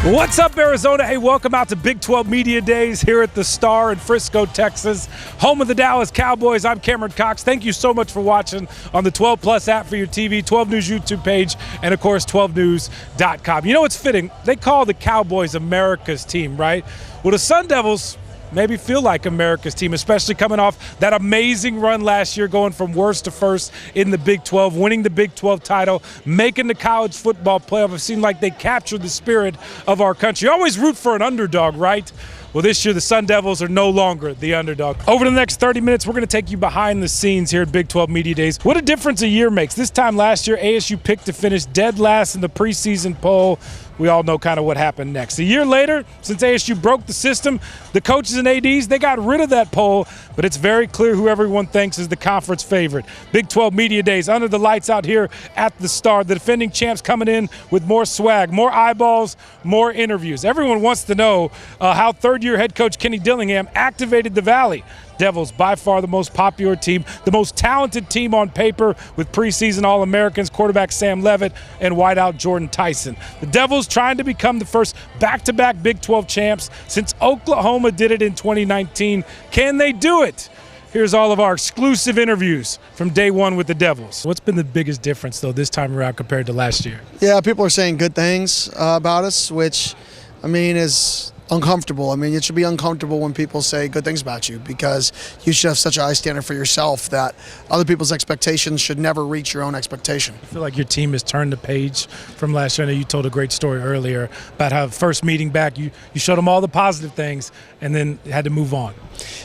What's up, Arizona? Hey, welcome out to Big 12 Media Days here at the Star in Frisco, Texas, home of the Dallas Cowboys. I'm Cameron Cox. Thank you so much for watching on the 12 Plus app for your TV, 12 News YouTube page, and of course, 12news.com. You know, it's fitting. They call the Cowboys America's team, right? Well, the Sun Devils maybe feel like America's team, especially coming off that amazing run last year, going from worst to first in the Big 12, winning the Big 12 title, making the college football playoff. It seemed like they captured the spirit of our country. You always root for an underdog, right? Well, this year the Sun Devils are no longer the underdog. Over the next 30 minutes, we're going to take you behind the scenes here at Big 12 Media Days. What a difference a year makes. This time last year, ASU picked to finish dead last in the preseason poll. We all know kind of what happened next. A year later, since ASU broke the system, the coaches and ADs, they got rid of that poll, but it's very clear who everyone thinks is the conference favorite. Big 12 Media Days, under the lights out here at the Star. The defending champs coming in with more swag, more eyeballs, more interviews. Everyone wants to know how third-year head coach Kenny Dillingham activated the Valley. Devils, by far the most popular team, the most talented team on paper with preseason All-Americans, quarterback Sam Leavitt, and wideout Jordyn Tyson. The Devils trying to become the first back-to-back Big 12 champs since Oklahoma did it in 2019. Can they do it? Here's all of our exclusive interviews from day one with the Devils. What's been the biggest difference, though, this time around compared to last year? Yeah, people are saying good things about us, which, I mean, is uncomfortable. I mean, it should be uncomfortable when people say good things about you, because you should have such a high standard for yourself that other people's expectations should never reach your own expectation. I feel like your team has turned the page from last year. I know you told a great story earlier about how first meeting back, you showed them all the positive things and then had to move on.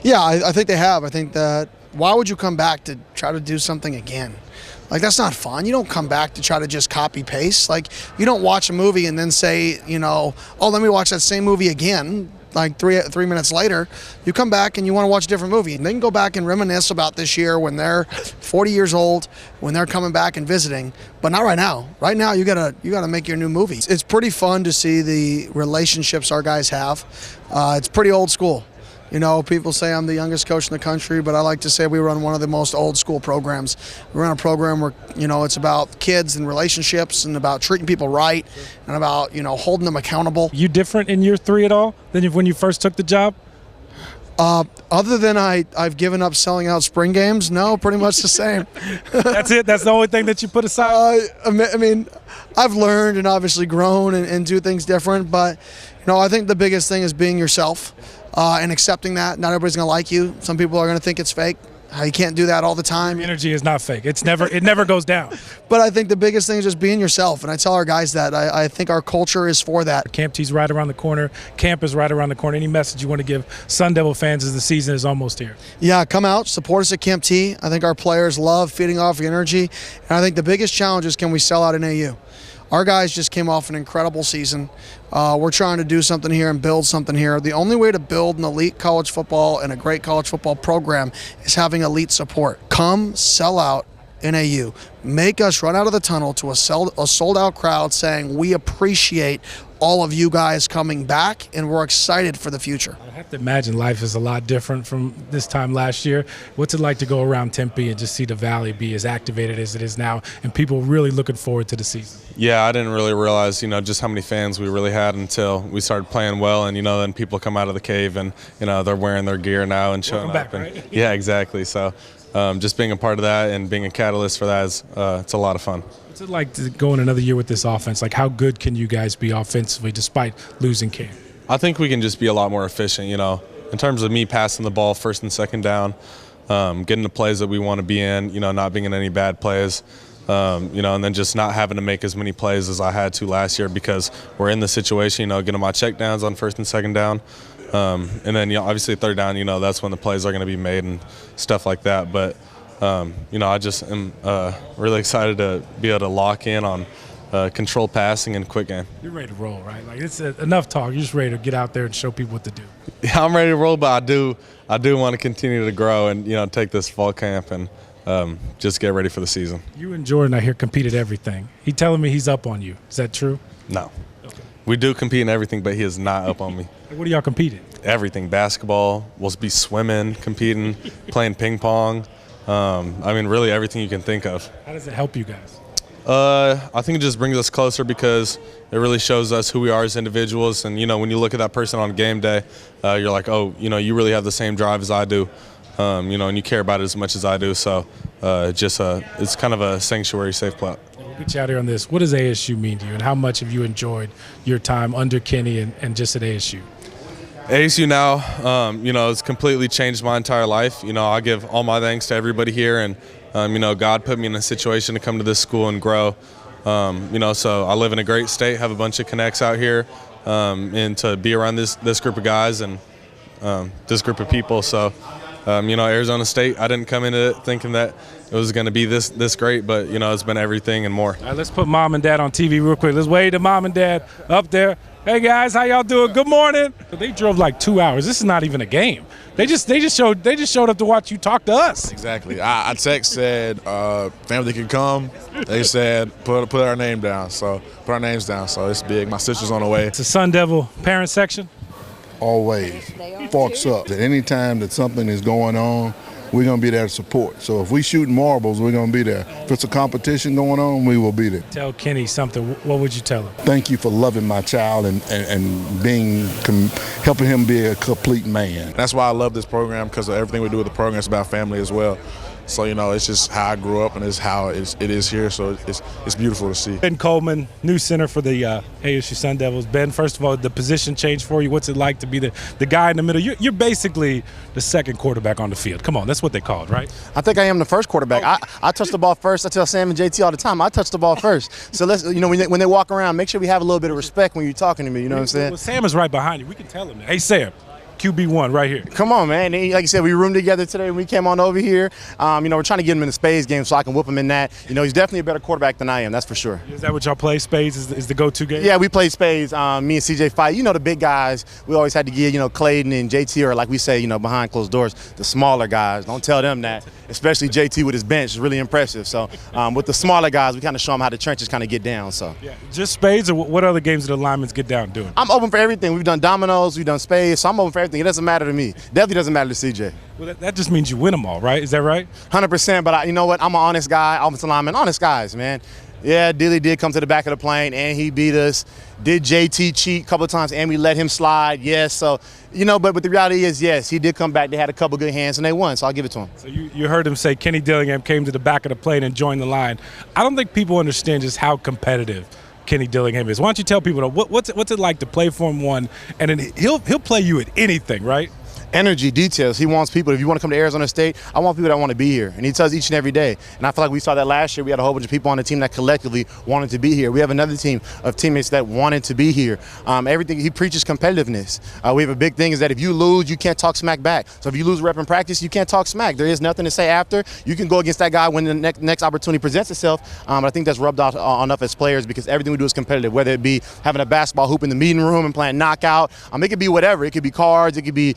Yeah, I think they have. I think that why would you come back to try to do something again? Like, that's not fun. You don't come back to try to just copy paste. Like, you don't watch a movie and then say, you know, oh, let me watch that same movie again. Like three minutes later, you come back and you want to watch a different movie. And then go back and reminisce about this year when they're 40 years old, when they're coming back and visiting. But not right now. Right now, you gotta make your new movie. It's pretty fun to see the relationships our guys have. It's pretty old school. You know, people say I'm the youngest coach in the country, but I like to say we run one of the most old school programs. We run a program where, you know, it's about kids and relationships and about treating people right and about, you know, holding them accountable. You different in year 3 at all than when you first took the job? Other than I've given up selling out spring games, no, pretty much the same. That's it? That's the only thing that you put aside? I mean, I've learned and obviously grown and do things different, but, you know, I think the biggest thing is being yourself. And accepting that not everybody's going to like you. Some people are going to think it's fake. You can't do that all the time. Energy is not fake. It never goes down. But I think the biggest thing is just being yourself. And I tell our guys that. I think our culture is for that. Camp T's right around the corner. Camp is right around the corner. Any message you want to give Sun Devil fans as the season is almost here? Yeah, come out, support us at Camp T. I think our players love feeding off the energy. And I think the biggest challenge is, can we sell out an AU? Our guys just came off an incredible season. We're trying to do something here and build something here. The only way to build an elite college football and a great college football program is having elite support. Come sell out in AU. Make us run out of the tunnel to a sold-out crowd saying we appreciate all of you guys coming back and we're excited for the future. I have to imagine life is a lot different from this time last year. What's it like to go around Tempe and just see the Valley be as activated as it is now and people really looking forward to the season? Yeah, I didn't really realize, you know, just how many fans we really had until we started playing well, and, you know, then people come out of the cave and, you know, they're wearing their gear now and showing Welcome up. back, And, right? yeah, exactly. So just being a part of that and being a catalyst for that is it's a lot of fun. What's it like to go in another year with this offense? Like, how good can you guys be offensively despite losing Cam? I think we can just be a lot more efficient, you know, in terms of me passing the ball first and second down, getting the plays that we want to be in, you know, not being in any bad plays. You know, and then just not having to make as many plays as I had to last year because we're in the situation, you know, getting my check downs on first and second down. And then, you know, obviously third down, you know, that's when the plays are going to be made and stuff like that. But, you know, I just am really excited to be able to lock in on control passing and quick game. You're ready to roll, right? Like, it's enough talk. You're just ready to get out there and show people what to do. Yeah, I'm ready to roll, but I do want to continue to grow and, you know, take this fall camp and just get ready for the season. You and Jordyn, I hear, compete at everything. He's telling me he's up on you. Is that true? No. Okay. We do compete in everything, but he is not up on me. What do y'all compete in? Everything. Basketball, we'll be swimming, competing, playing ping pong. I mean, really everything you can think of. How does it help you guys? I think it just brings us closer because it really shows us who we are as individuals. And, when you look at that person on game day, you're like, oh, you really have the same drive as I do, and you care about it as much as I do. So it's kind of a sanctuary, safe plot. We'll get you out here on this. What does ASU mean to you, and how much have you enjoyed your time under Kenny and just at ASU? ASU now, it's completely changed my entire life. I give all my thanks to everybody here, and God put me in a situation to come to this school and grow. So I live in a great state, have a bunch of connects out here, and to be around this group of guys and this group of people. So, Arizona State, I didn't come into it thinking that it was going to be this great, but, it's been everything and more. All right, let's put Mom and Dad on TV real quick. Let's wave to Mom and Dad up there. Hey, guys, how y'all doing? Good morning. They drove like 2 hours. This is not even a game. They just showed up to watch you talk to us. Exactly. I text said family can come. They said put our name down. So put our names down. So it's big. My sister's on the way. It's a Sun Devil parent section. Always forks up. At any time that something is going on, we're going to be there to support. So if we shooting marbles, we're going to be there. If it's a competition going on, we will be there. Tell Kenny something. What would you tell him? Thank you for loving my child and helping him be a complete man. That's why I love this program, because of everything we do with the program is about family as well. So, it's just how I grew up and it's how it is here. So it's beautiful to see. Ben Coleman, new center for the ASU Sun Devils. Ben, first of all, the position change for you. What's it like to be the guy in the middle? You're basically the second quarterback on the field. Come on, that's what they call it, right? I think I am the first quarterback. I touch the ball first. I tell Sam and JT all the time, I touch the ball first. So let's, when they walk around, make sure we have a little bit of respect when you're talking to me. You know what I'm saying? Well, Sam is right behind you. We can tell him that. Hey, Sam. QB1 right here. Come on, man. Like you said, we roomed together today when we came on over here. We're trying to get him in the spades game so I can whoop him in that. He's definitely a better quarterback than I am, that's for sure. Is that what y'all play? Spades is the go-to game? Yeah, we play spades. Me and CJ Fite. The big guys, we always had to give, Clayton and JT, or like we say, behind closed doors, the smaller guys. Don't tell them that, especially JT with his bench is really impressive. So with the smaller guys, we kind of show them how the trenches kind of get down. So yeah. Just spades, or what other games do the linemen get down doing? I'm open for everything. We've done dominoes, we've done spades, so I'm open for everything. It doesn't matter to me. Definitely doesn't matter to CJ. Well, that just means you win them all, right? Is that right? 100%, but you know what? I'm an honest guy, offensive lineman, honest guys, man. Yeah, Dilly did come to the back of the plane, and he beat us. Did JT cheat a couple of times, and we let him slide? Yes. So, but the reality is, yes, he did come back. They had a couple good hands, and they won, so I'll give it to him. So you heard him say Kenny Dillingham came to the back of the plane and joined the line. I don't think people understand just how competitive Kenny Dillingham is. Why don't you tell people what's it like to play for him, one, and then he'll play you at anything, right? Energy, details. He wants people. If you want to come to Arizona State, I want people that want to be here. And he tells each and every day. And I feel like we saw that last year. We had a whole bunch of people on the team that collectively wanted to be here. We have another team of teammates that wanted to be here. Everything he preaches competitiveness. We have a big thing is that if you lose, you can't talk smack back. So if you lose rep in practice, you can't talk smack. There is nothing to say after. You can go against that guy when the next opportunity presents itself. But I think that's rubbed off on us as players, because everything we do is competitive. Whether it be having a basketball hoop in the meeting room and playing knockout. It could be whatever. It could be cards. It could be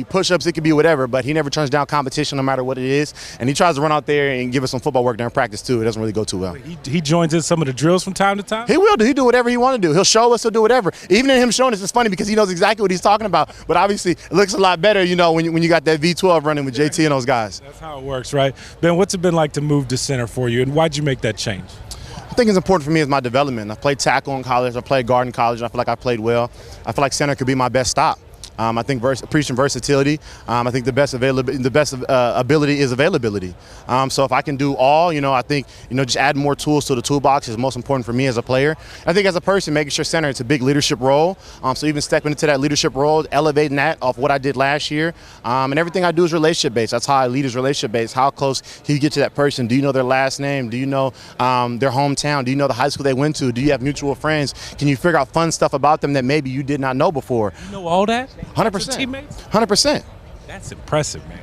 push-ups. It could be whatever, but he never turns down competition no matter what it is, and he tries to run out there and give us some football work during practice too. It doesn't really go too well. He joins in some of the drills from time to time? He will do. He'll do whatever he want to do. He'll show us, he'll do whatever. Even in him showing us, it's funny because he knows exactly what he's talking about, but obviously it looks a lot better, when you got that V12 running with JT and those guys. That's how it works, right? Ben, what's it been like to move to center for you, and why'd you make that change? I think it's important for me is my development. I played tackle in college, I played guard in college, and I feel like I played well. I feel like center could be my best stop. I think preaching versatility. I think the best ability is availability. So if I can do all, I think just add more tools to the toolbox is most important for me as a player. I think as a person, making sure center, it's a big leadership role. So even stepping into that leadership role, elevating that off what I did last year, and everything I do is relationship based. That's how I lead is relationship based. How close can you get to that person? Do you know their last name? Do you know their hometown? Do you know the high school they went to? Do you have mutual friends? Can you figure out fun stuff about them that maybe you did not know before? You know all that? 100%. Teammates? 100%. That's impressive, man.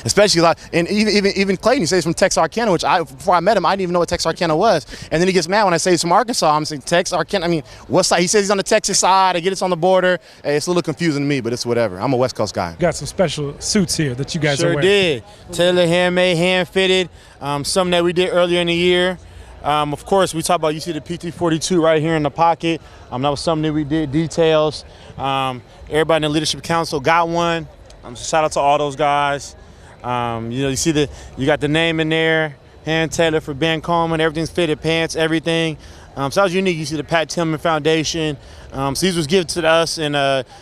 Especially and even Clayton, he says from Texarkana, which before I met him, I didn't even know what Texarkana was. And then he gets mad when I say he's from Arkansas. I'm saying Texarkana. What side? He says he's on the Texas side. I get it's on the border. Hey, it's a little confusing to me, but it's whatever. I'm a West Coast guy. Got some special suits here that you guys are wearing. Sure did. Taylor handmade, hand fitted. Something that we did earlier in the year. Of course, we talk about, you see the PT-42 right here in the pocket. That was something that we did, details. Everybody in the Leadership Council got one. So shout out to all those guys. You see you got the name in there, hand tailored for Ben Coleman. Everything's fitted, pants, everything. So that was unique. You see the Pat Tillman Foundation. So these was given to us, and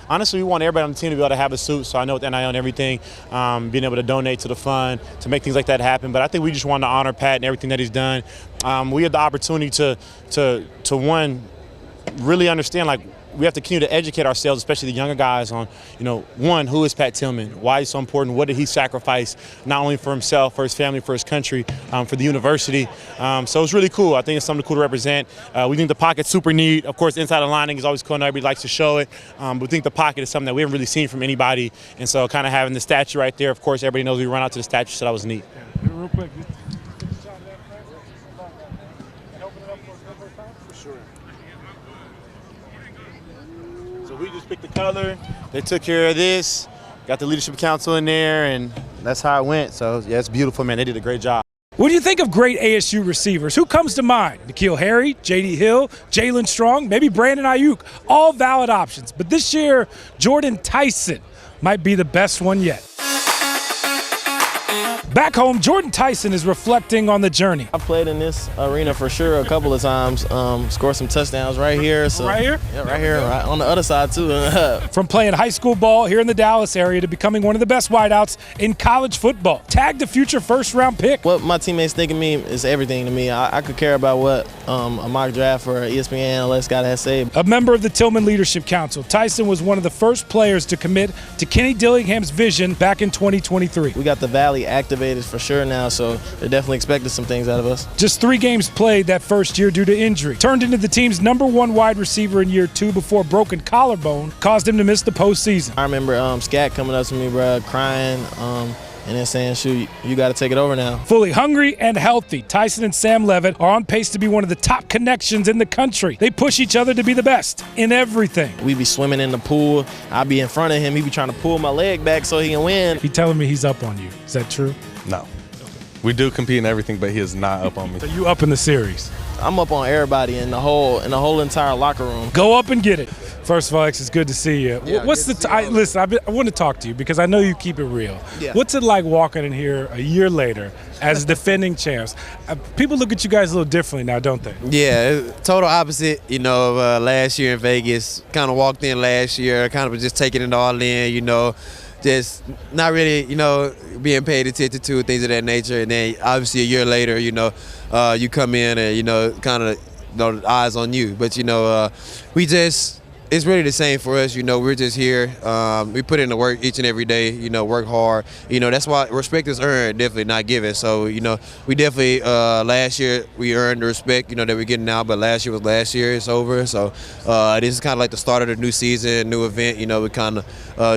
honestly, we want everybody on the team to be able to have a suit. So I know with NIL and everything, being able to donate to the fund to make things like that happen. But I think we just wanted to honor Pat and everything that he's done. We had the opportunity to one, really understand, like, we have to continue to educate ourselves, especially the younger guys, on, one, who is Pat Tillman? Why is he so important? What did he sacrifice, not only for himself, for his family, for his country, for the university? So it's really cool. I think it's something cool to represent. We think the pocket's super neat. Of course, inside the lining is always cool, and everybody likes to show it. But we think the pocket is something that we haven't really seen from anybody. And so kind of having the statue right there, of course, everybody knows we run out to the statue, so that was neat. Yeah, real quick. We just picked the color. They took care of this. Got the leadership council in there, and that's how it went. So, yeah, it's beautiful, man. They did a great job. When you think of great ASU receivers, who comes to mind? N'Keal Harry, J.D. Hill, Jalen Strong, maybe Brandon Ayuk. All valid options. But this year, Jordyn Tyson might be the best one yet. Back home, Jordyn Tyson is reflecting on the journey. I played in this arena for sure a couple of times, scored some touchdowns right here. So, right here? Yeah, right here, right on the other side too. From playing high school ball here in the Dallas area to becoming one of the best wideouts in college football. Tagged a future first-round pick. What my teammates think of me is everything to me. I could care about what a mock draft or ESPN analyst got to say. A member of the Tillman Leadership Council, Tyson was one of the first players to commit to Kenny Dillingham's vision back in 2023. We got the Valley activated for sure now, so they're definitely expecting some things out of us. Just 3 games played that first year due to injury. Turned into the team's #1 wide receiver in year 2 before a broken collarbone caused him to miss the postseason. I remember Scat coming up to me, bro, crying, and then saying, shoot, you got to take it over now. Fully hungry and healthy, Tyson and Sam Leavitt are on pace to be one of the top connections in the country. They push each other to be the best in everything. We be swimming in the pool. I'll be in front of him. He be trying to pull my leg back so he can win. He telling me he's up on you. Is that true? No. We do compete in everything, but he is not up on me. So you up in the series? I'm up on everybody in the whole entire locker room. Go up and get it. First of all, X, it's good to see you. Yeah, what's the listen? I want to talk to you because I know you keep it real. Yeah. What's it like walking in here a year later as defending champs? People look at you guys a little differently now, don't they? Yeah, total opposite. Last year in Vegas, kind of walked in last year, kind of just taking it all in. Just not really, being paid attention to, things of that nature. And then obviously a year later, you come in and, kind of, eyes on you. But, it's really the same for us. We're just here. We put in the work each and every day, work hard. That's why respect is earned, definitely not given. So, we definitely, last year, we earned the respect, that we're getting now. But last year was last year. It's over. So, this is kind of like the start of the new season, new event, we kind of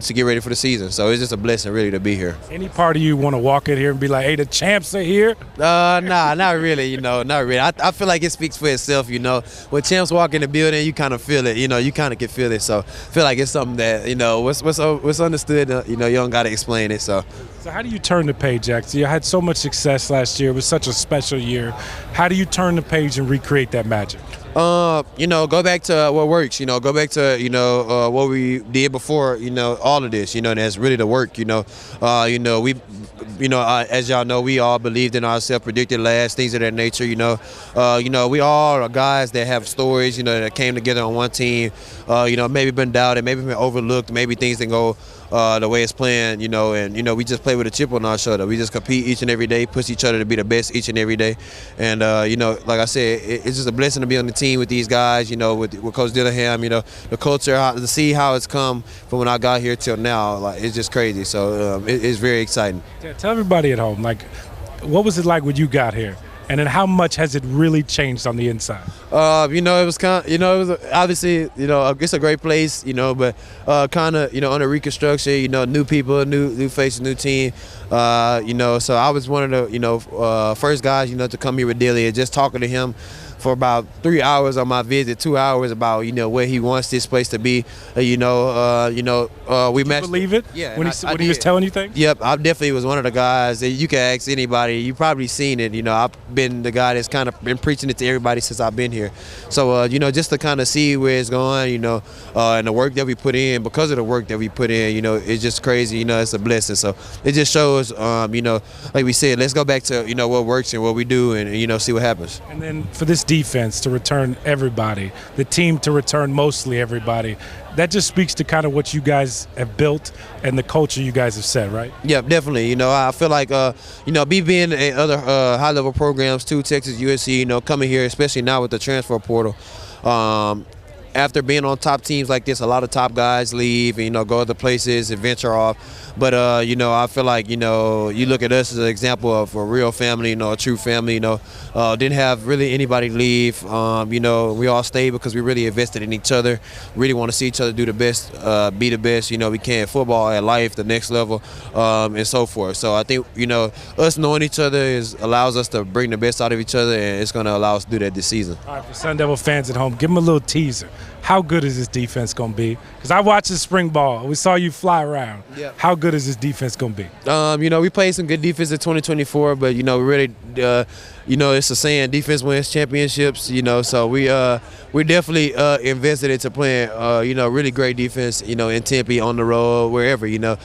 to get ready for the season. So, it's just a blessing, really, to be here. Any part of you want to walk in here and be like, hey, the champs are here? Nah, not really, not really. I feel like it speaks for itself, When champs walk in the building, you kind of feel it, you kind of can feel it. So I feel like it's something that, what's understood, you don't got to explain it. So how do you turn the page, X? You had so much success last year. It was such a special year. How do you turn the page and recreate that magic? Go back to what works, go back to, what we did before, all of this, and that's really the work, as y'all know, we all believed in ourselves, predicted last, things of that nature, we all are guys that have stories, that came together on one team, maybe been doubted, maybe been overlooked, maybe things didn't go the way it's planned, and, we just play with a chip on our shoulder. We just compete each and every day, push each other to be the best each and every day. And, like I said, it's just a blessing to be on the team with these guys, with Coach Dillingham, the culture, to see how it's come from when I got here till now, like, it's just crazy. So it's very exciting. Yeah, tell everybody at home, like, what was it like when you got here? And then how much has it really changed on the inside? It was kind of, it was obviously, it's a great place, but kind of, under reconstruction, new people, new faces, new team, so I was one of the, first guys, to come here with Dilly and just talking to him for about 3 hours on my visit, 2 hours about, where he wants this place to be, we met. Believe it? Yeah. When he was telling you things? Yep, I definitely was one of the guys that you can ask anybody. You probably seen it, I've been been the guy that's kind of been preaching it to everybody since I've been here. So, you know, just to kind of see where it's going, you know, and the work that we put in, because of the work that we put in, you know, it's just crazy. You know, it's a blessing. So it just shows, you know, like we said, let's go back to, you know, what works and what we do and, you know, see what happens. And then for this defense to return everybody, the team to return mostly everybody, that just speaks to kind of what you guys have built and the culture you guys have set, right? Yeah, definitely. You know, I feel like, you know, being in other high-level programs too, Texas, USC, you know, coming here, especially now with the transfer portal, after being on top teams like this, a lot of top guys leave and, you know, go other places and venture off. But, you know, I feel like, you know, you look at us as an example of a real family, you know, a true family, you know. Didn't have really anybody leave. You know, we all stayed because we really invested in each other, really want to see each other do the best, be the best, you know, we can. Football, at life, the next level, and so forth. So I think, you know, us knowing each other allows us to bring the best out of each other, and it's going to allow us to do that this season. All right, for Sun Devil fans at home, give them a little teaser. How good is this defense going to be? Because I watched the spring ball. We saw you fly around. Yeah. How good is this defense going to be? You know, we played some good defense in 2024, but, you know, we really, you know, it's a saying, defense wins championships, you know, so we definitely invested into playing, you know, really great defense, you know, in Tempe, on the road, wherever, you know,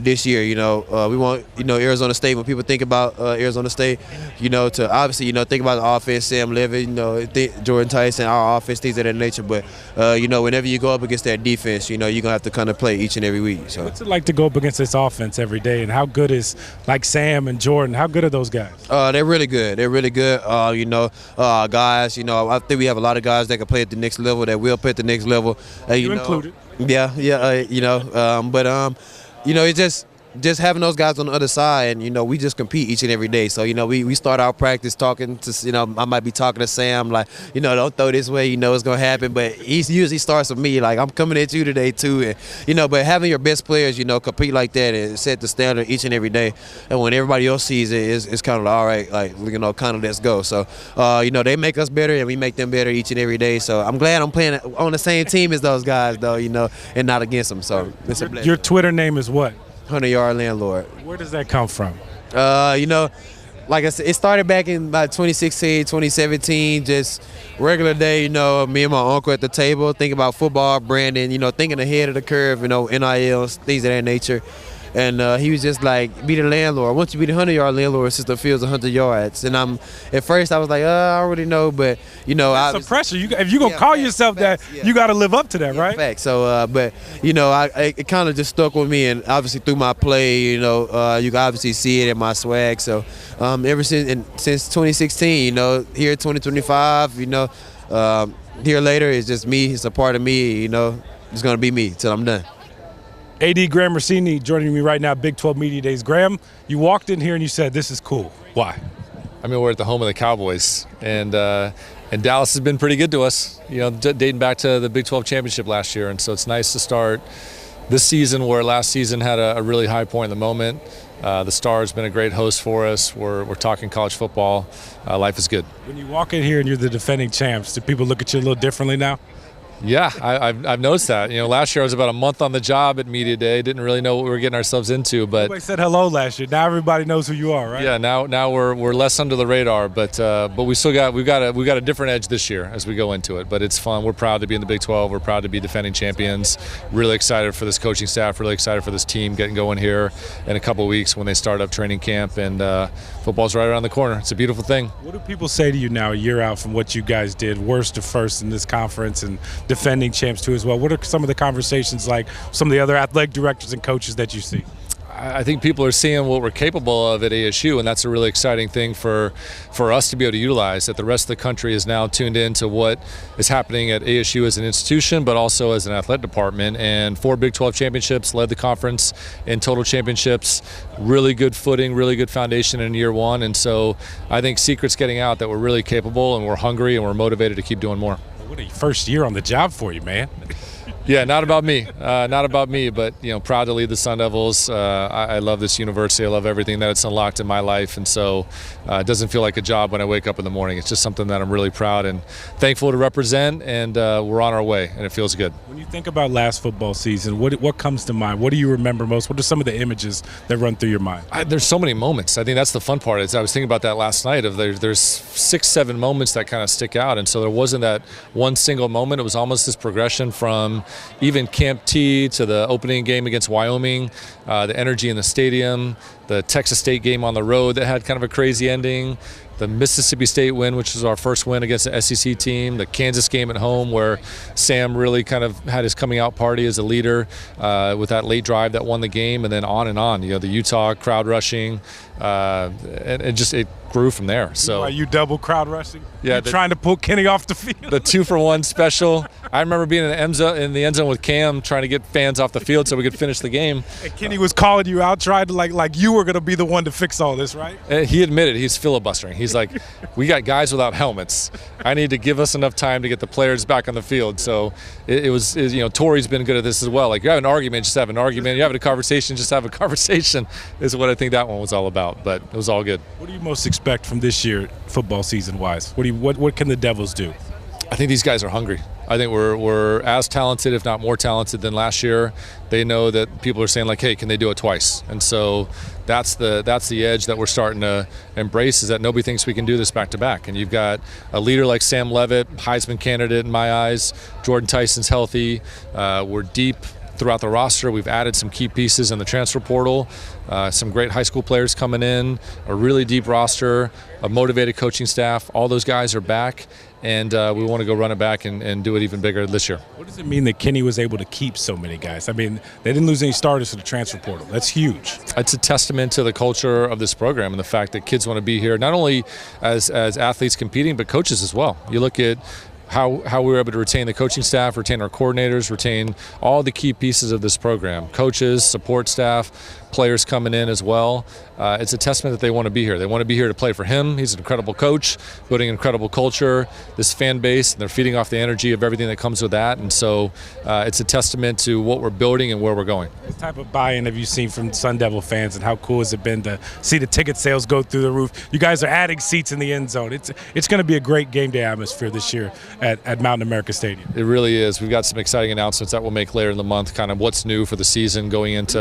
this year, you know, we want, you know, Arizona State, when people think about Arizona State, you know, to obviously, you know, think about the offense, Sam Leavitt, you know, Jordyn Tyson, our offense, things of that nature, but, you know, whenever you go up against that defense, you know, you're going to have to kind of play each and every week. So what's it like to go up against this offense every day, and how good is, like, Sam and Jordyn, how good are those guys? They're really good. They're really good. You know, guys, you know, I think we have a lot of guys that can play at the next level, that will play at the next level. You know, included. Yeah, you know, but you know, it's just having those guys on the other side, and, you know, we just compete each and every day. So, you know, we start our practice talking to, you know, I might be talking to Sam, like, you know, don't throw this way, you know it's going to happen. But he usually starts with me, like, I'm coming at you today too. And, you know, but having your best players, you know, compete like that and set the standard each and every day. And when everybody else sees it, it's kind of like, all right, like, you know, kind of let's go. So, you know, they make us better and we make them better each and every day. So I'm glad I'm playing on the same team as those guys, though, you know, and not against them. So it's a blessing. Your Twitter name is what? 100-yard landlord. Where does that come from? You know, like I said, it started back in about 2016, 2017, just regular day, you know, me and my uncle at the table, thinking about football, branding, you know, thinking ahead of the curve, you know, NILs, things of that nature. And he was just like, be the landlord. Once you be the 100-yard landlord, since the field's 100 yards. And at first I was like, I already know, but, you know. That's the pressure. If you're going to call yourself that, you got to live up to that, right? Facts. So, but, you know, it kind of just stuck with me. And obviously through my play, you know, you can obviously see it in my swag. So ever since 2016, you know, here 2025, you know, here later, it's just me. It's a part of me, you know. It's going to be me till I'm done. AD Graham Rossini joining me right now, Big 12 Media Days. Graham, you walked in here and you said, this is cool. Why? I mean, we're at the home of the Cowboys, and Dallas has been pretty good to us, you know, dating back to the Big 12 championship last year. And so it's nice to start this season where last season had a really high point in the moment. The Star has been a great host for us. We're talking college football. Life is good. When you walk in here and you're the defending champs, do people look at you a little differently now? Yeah, I've noticed that. You know, last year I was about a month on the job at Media Day. Didn't really know what we were getting ourselves into, but everybody said hello last year. Now everybody knows who you are, right? Yeah, now we're less under the radar, but we still we've got a different edge this year as we go into it. But it's fun. We're proud to be in the Big 12. We're proud to be defending champions. Really excited for this coaching staff. Really excited for this team getting going here in a couple of weeks when they start up training camp, and football's right around the corner. It's a beautiful thing. What do people say to you now, a year out from what you guys did, worst to first in this conference and defending champs too as well? What are some of the conversations like, some of the other athletic directors and coaches that you see? I think people are seeing what we're capable of at ASU, and that's a really exciting thing for us to be able to utilize, that the rest of the country is now tuned in to what is happening at ASU as an institution, but also as an athletic department. And 4 Big 12 championships, led the conference in total championships, really good footing, really good foundation in year one. And so I think secret's getting out that we're really capable and we're hungry and we're motivated to keep doing more. What a first year on the job for you, man. Yeah, not about me. Not about me, but proud to lead the Sun Devils. I love this university. I love everything that it's unlocked in my life, and so it doesn't feel like a job when I wake up in the morning. It's just something that I'm really proud and thankful to represent, and we're on our way, and it feels good. When you think about last football season, what comes to mind? What do you remember most? What are some of the images that run through your mind? There's so many moments. I think that's the fun part. I was thinking about that last night. There's 6-7 moments that kind of stick out, and so there wasn't that one single moment. It was almost this progression from even Camp T to the opening game against Wyoming, the energy in the stadium, the Texas State game on the road that had kind of a crazy ending, the Mississippi State win, which was our first win against the SEC team, the Kansas game at home where Sam really kind of had his coming out party as a leader with that late drive that won the game, and then on and on. The Utah crowd rushing, and it grew from there. So you double crowd rushing? Yeah, trying to pull Kenny off the field. The 2-for-1 special. I remember being in the end zone with Cam trying to get fans off the field so we could finish the game. And Kenny was calling you out, trying to like you were going to be the one to fix all this, right? He admitted he's filibustering. He's like, we got guys without helmets. I need to give us enough time to get the players back on the field. So it was Tori's been good at this as well. Like, you have an argument, just have an argument. You have a conversation, just have a conversation is what I think that one was all about. But it was all good. What do you most expect from this year, football season-wise? What can the Devils do? I think these guys are hungry. I think we're as talented, if not more talented, than last year. They know that people are saying, like, hey, can they do it twice? And so that's the edge that we're starting to embrace, is that nobody thinks we can do this back-to-back. And you've got a leader like Sam Leavitt, Heisman candidate in my eyes. Jordyn Tyson's healthy. We're deep throughout the roster. We've added some key pieces in the transfer portal, some great high school players coming in, a really deep roster, a motivated coaching staff. All those guys are back, and we want to go run it back and do it even bigger this year. What does it mean that Kenny was able to keep so many guys? I mean, they didn't lose any starters to the transfer portal. That's huge. It's a testament to the culture of this program and the fact that kids want to be here, not only as athletes competing, but coaches as well. You look at how we were able to retain the coaching staff, retain our coordinators, retain all the key pieces of this program, coaches, support staff, players coming in as well. It's a testament that they want to be here. They want to be here to play for him. He's an incredible coach, building an incredible culture, this fan base, and they're feeding off the energy of everything that comes with that. And so it's a testament to what we're building and where we're going. What type of buy-in have you seen from Sun Devil fans, and how cool has it been to see the ticket sales go through the roof? You guys are adding seats in the end zone. It's going to be a great game day atmosphere this year at Mountain America Stadium. It really is. We've got some exciting announcements that we'll make later in the month, kind of what's new for the season going into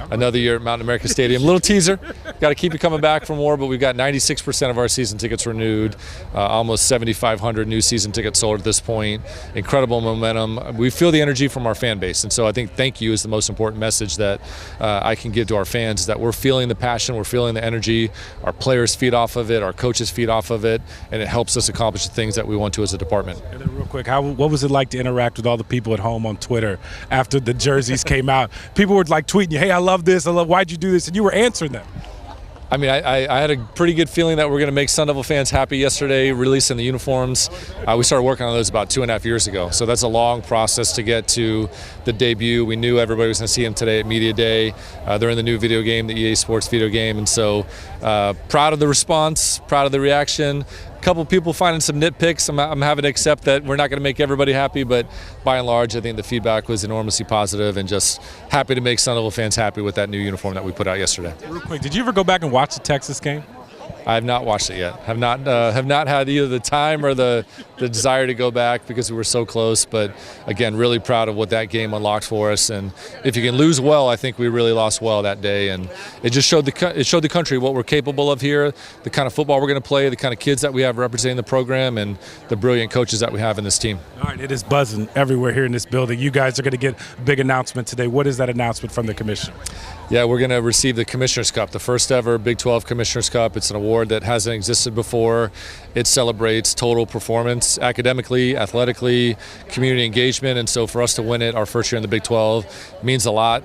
another year at Mountain America Stadium. Little teaser. Got to keep you coming back for more, but we've got 96% of our season tickets renewed, almost 7,500 new season tickets sold at this point. Incredible momentum. We feel the energy from our fan base, and so I think thank you is the most important message that I can give to our fans, is that we're feeling the passion, we're feeling the energy. Our players feed off of it, our coaches feed off of it, and it helps us accomplish the things that we want to as a department. And then real quick, what was it like to interact with all the people at home on Twitter after the jerseys came out? People were like tweeting you, hey, I love this, why'd you do this? And you were answering them. I mean, I had a pretty good feeling that we're going to make Sun Devil fans happy yesterday, releasing the uniforms. We started working on those about 2.5 years ago, so that's a long process to get to the debut. We knew everybody was going to see them today at Media Day. They're in the new video game, the EA Sports video game, and so proud of the response, proud of the reaction. A couple people finding some nitpicks. I'm having to accept that we're not going to make everybody happy, but by and large, I think the feedback was enormously positive, and just happy to make Sun Devil fans happy with that new uniform that we put out yesterday. Real quick, did you ever go back and watch the Texas game? I have not watched it yet. Have not had either the time or the desire to go back because we were so close. But again, really proud of what that game unlocked for us. And if you can lose well, I think we really lost well that day. And it just showed the country what we're capable of here, the kind of football we're going to play, the kind of kids that we have representing the program, and the brilliant coaches that we have in this team. All right, it is buzzing everywhere here in this building. You guys are going to get a big announcement today. What is that announcement from the commissioner? Yeah, we're going to receive the Commissioner's Cup, the first ever Big 12 Commissioner's Cup. It's an award that hasn't existed before. It celebrates total performance, academically, athletically, community engagement, and so for us to win it our first year in the Big 12 means a lot.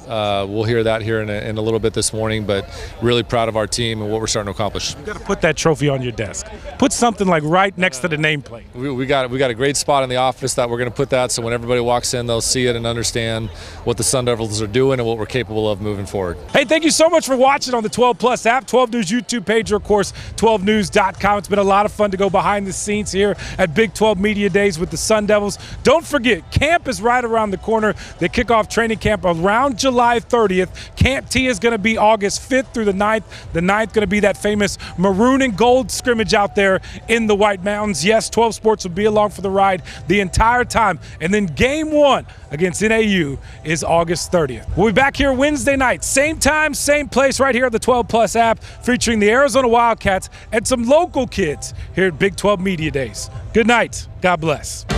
We'll hear that here in a little bit this morning, but really proud of our team and what we're starting to accomplish. You got to put that trophy on your desk. Put something like right next to the nameplate. We got a great spot in the office that we're going to put that, so when everybody walks in, they'll see it and understand what the Sun Devils are doing and what we're capable of moving forward. Hey, thank you so much for watching on the 12 Plus app, 12 News YouTube page, or of course 12news.com. It's been a lot of fun to go behind the scenes here at Big 12 Media Days with the Sun Devils. Don't forget, camp is right around the corner. They kick off training camp around July 30th. Camp T is going to be August 5th through the 9th. The 9th going to be that famous maroon and gold scrimmage out there in the White Mountains. Yes, 12 Sports will be along for the ride the entire time. And then game 1 against NAU is August 30th. We'll be back here Wednesday night, same time, same place, right here at the 12 Plus app, featuring the Arizona Wildcats and some local kids here at Big 12 Media Days. Good night. God bless.